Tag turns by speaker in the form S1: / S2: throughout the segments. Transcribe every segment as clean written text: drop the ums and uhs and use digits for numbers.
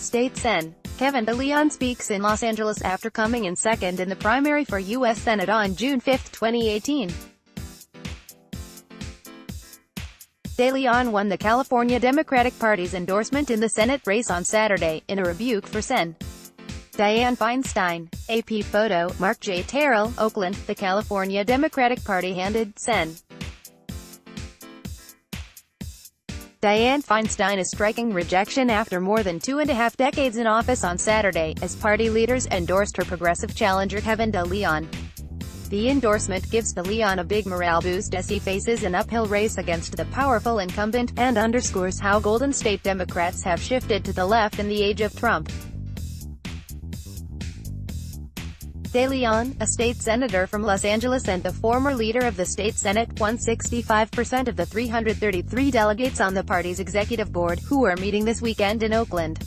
S1: State Sen. Kevin De Leon speaks in Los Angeles after coming in second in the primary for U.S. Senate on June 5, 2018. De Leon won the California Democratic Party's endorsement in the Senate race on Saturday, in a rebuke for Sen. Dianne Feinstein. AP photo, Mark J. Terrell, Oakland. The California Democratic Party handed Sen. Dianne Feinstein a striking rejection after more than 2.5 decades in office on Saturday, as party leaders endorsed her progressive challenger Kevin De Leon. The endorsement gives De Leon a big morale boost as he faces an uphill race against the powerful incumbent, and underscores how Golden State Democrats have shifted to the left in the age of Trump. De Leon, a state senator from Los Angeles and the former leader of the state Senate, won 65% of the 333 delegates on the party's executive board, who are meeting this weekend in Oakland.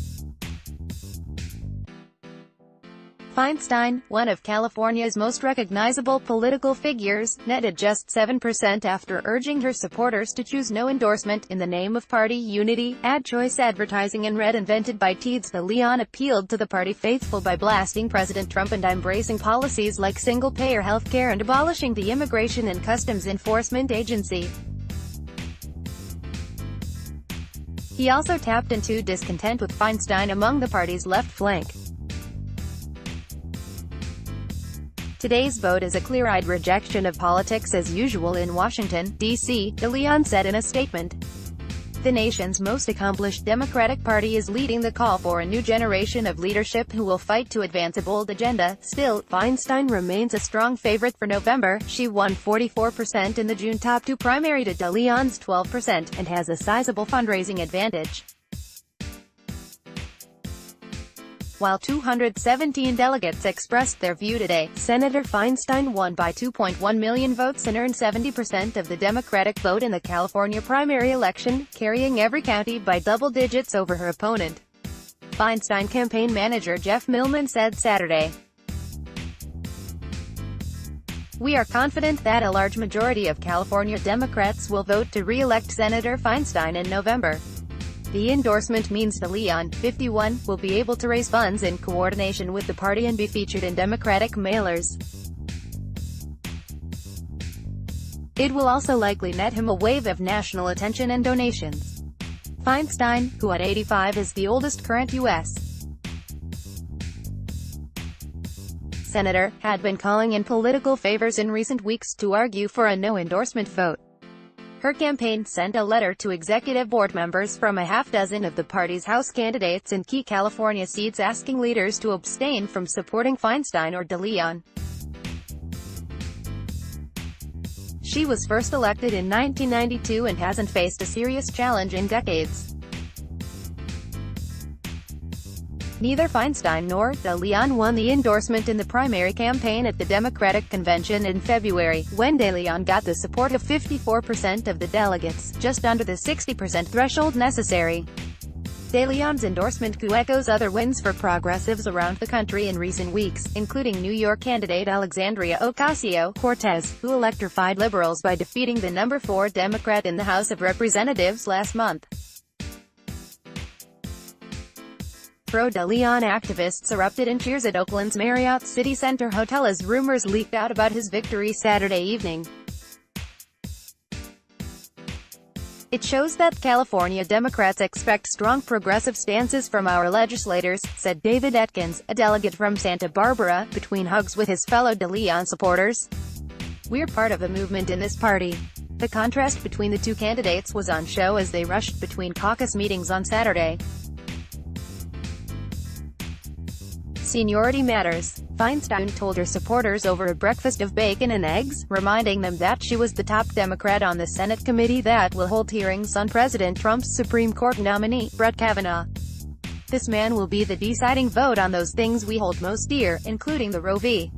S1: Feinstein, one of California's most recognizable political figures, netted just 7% after urging her supporters to choose no endorsement in the name of party unity. Ad choice advertising and red invented by Teeds. De Leon appealed to the party faithful by blasting President Trump and embracing policies like single-payer health care and abolishing the Immigration and Customs Enforcement Agency. He also tapped into discontent with Feinstein among the party's left flank. Today's vote is a clear-eyed rejection of politics as usual in Washington, D.C., De Leon said in a statement. The nation's most accomplished Democratic Party is leading the call for a new generation of leadership who will fight to advance a bold agenda. Still, Feinstein remains a strong favorite for November. She won 44% in the June top 2 primary to De Leon's 12%, and has a sizable fundraising advantage. While 217 delegates expressed their view today, Senator Feinstein won by 2.1 million votes and earned 70% of the Democratic vote in the California primary election, carrying every county by double digits over her opponent. Feinstein campaign manager Jeff Millman said Saturday, "We are confident that a large majority of California Democrats will vote to re-elect Senator Feinstein in November. The endorsement means De Leon, 51, will be able to raise funds in coordination with the party and be featured in Democratic mailers. It will also likely net him a wave of national attention and donations." Feinstein, who at 85 is the oldest current U.S. senator, had been calling in political favors in recent weeks to argue for a no-endorsement vote. Her campaign sent a letter to executive board members from a half-dozen of the party's House candidates in key California seats asking leaders to abstain from supporting Feinstein or De Leon. She was first elected in 1992 and hasn't faced a serious challenge in decades. Neither Feinstein nor De Leon won the endorsement in the primary campaign at the Democratic Convention in February, when De Leon got the support of 54% of the delegates, just under the 60% threshold necessary. De Leon's endorsement coup echoes other wins for progressives around the country in recent weeks, including New York candidate Alexandria Ocasio-Cortez, who electrified liberals by defeating the number 4 Democrat in the House of Representatives last month. Pro-De Leon activists erupted in cheers at Oakland's Marriott City Center Hotel as rumors leaked out about his victory Saturday evening. "It shows that California Democrats expect strong progressive stances from our legislators," said David Atkins, a delegate from Santa Barbara, between hugs with his fellow De Leon supporters. "We're part of a movement in this party." The contrast between the two candidates was on show as they rushed between caucus meetings on Saturday. Seniority matters, Feinstein told her supporters over a breakfast of bacon and eggs, reminding them that she was the top Democrat on the Senate committee that will hold hearings on President Trump's Supreme Court nominee, Brett Kavanaugh. "This man will be the deciding vote on those things we hold most dear, including the Roe v.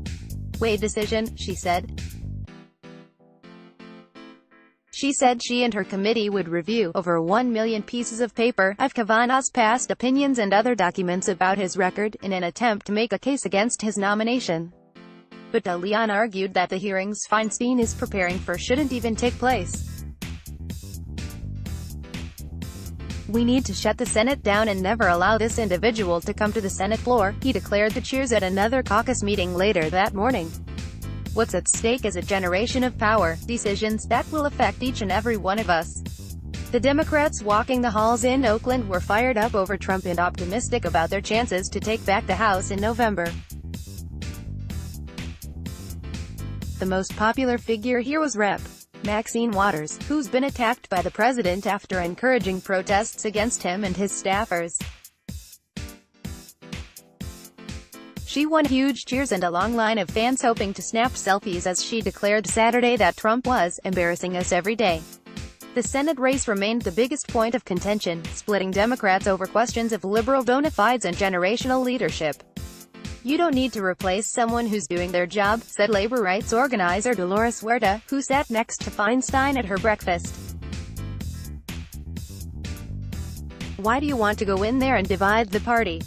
S1: Wade decision," she said. She said she and her committee would review over 1 million pieces of paper of Kavanaugh's past opinions and other documents about his record, in an attempt to make a case against his nomination. But De Leon argued that the hearings Feinstein is preparing for shouldn't even take place. "We need to shut the Senate down and never allow this individual to come to the Senate floor," he declared to cheers at another caucus meeting later that morning. "What's at stake is a generation of power decisions that will affect each and every one of us." The Democrats walking the halls in Oakland were fired up over Trump and optimistic about their chances to take back the House in November. The most popular figure here was Rep. Maxine Waters, who's been attacked by the president after encouraging protests against him and his staffers. She won huge cheers and a long line of fans hoping to snap selfies as she declared Saturday that Trump was "embarrassing us every day." The Senate race remained the biggest point of contention, splitting Democrats over questions of liberal bona fides and generational leadership. "You don't need to replace someone who's doing their job," said labor rights organizer Dolores Huerta, who sat next to Feinstein at her breakfast. "Why do you want to go in there and divide the party?"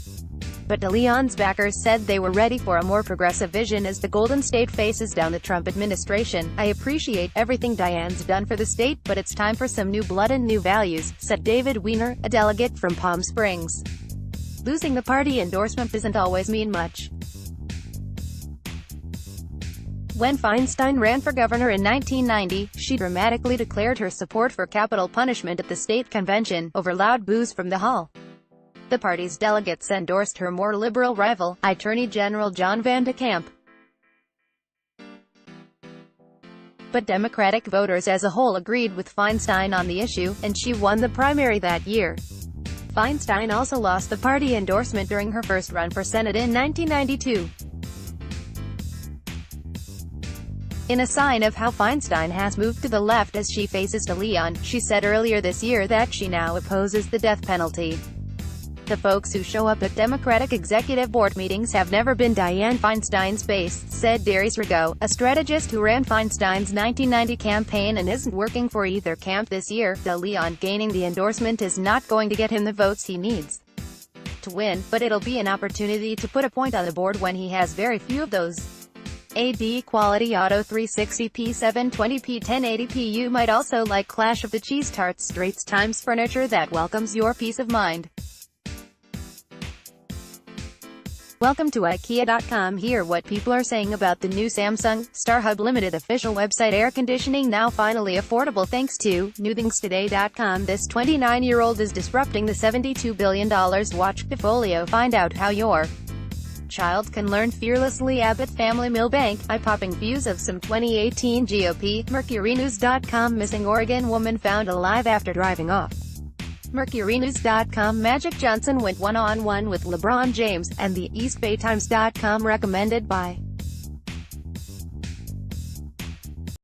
S1: But de Leon's backers said they were ready for a more progressive vision as the Golden State faces down the Trump administration. "I appreciate everything Diane's done for the state, but it's time for some new blood and new values," said David Weiner, a delegate from Palm Springs. "Losing the party endorsement doesn't always mean much." When Feinstein ran for governor in 1990, she dramatically declared her support for capital punishment at the state convention, over loud boos from the hall. The party's delegates endorsed her more liberal rival, Attorney General John Van de Kamp. But Democratic voters as a whole agreed with Feinstein on the issue, and she won the primary that year. Feinstein also lost the party endorsement during her first run for Senate in 1992. In a sign of how Feinstein has moved to the left as she faces de Leon, she said earlier this year that she now opposes the death penalty. "The folks who show up at Democratic Executive Board meetings have never been Dianne Feinstein's base," said Darius Rigo, a strategist who ran Feinstein's 1990 campaign and isn't working for either camp this year. De Leon gaining the endorsement is not going to get him the votes he needs to win, but it'll be an opportunity to put a point on the board when he has very few of those. AD Quality Auto 360p 720p 1080p. You might also like Clash of the Cheese Tarts, Straits Times furniture that welcomes your peace of mind. Welcome to IKEA.com. Hear what people are saying about the new Samsung StarHub Limited official website. Air conditioning now finally affordable thanks to NewThingsToday.com. This 29-year-old is disrupting the $72 billion watch portfolio. Find out how your child can learn fearlessly. Abbott Family Milbank, eye-popping views of some 2018 GOP. MercuryNews.com. Missing Oregon woman found alive after driving off. MercuryNews.com. Magic Johnson went one-on-one with LeBron James, and the EastBayTimes.com recommended by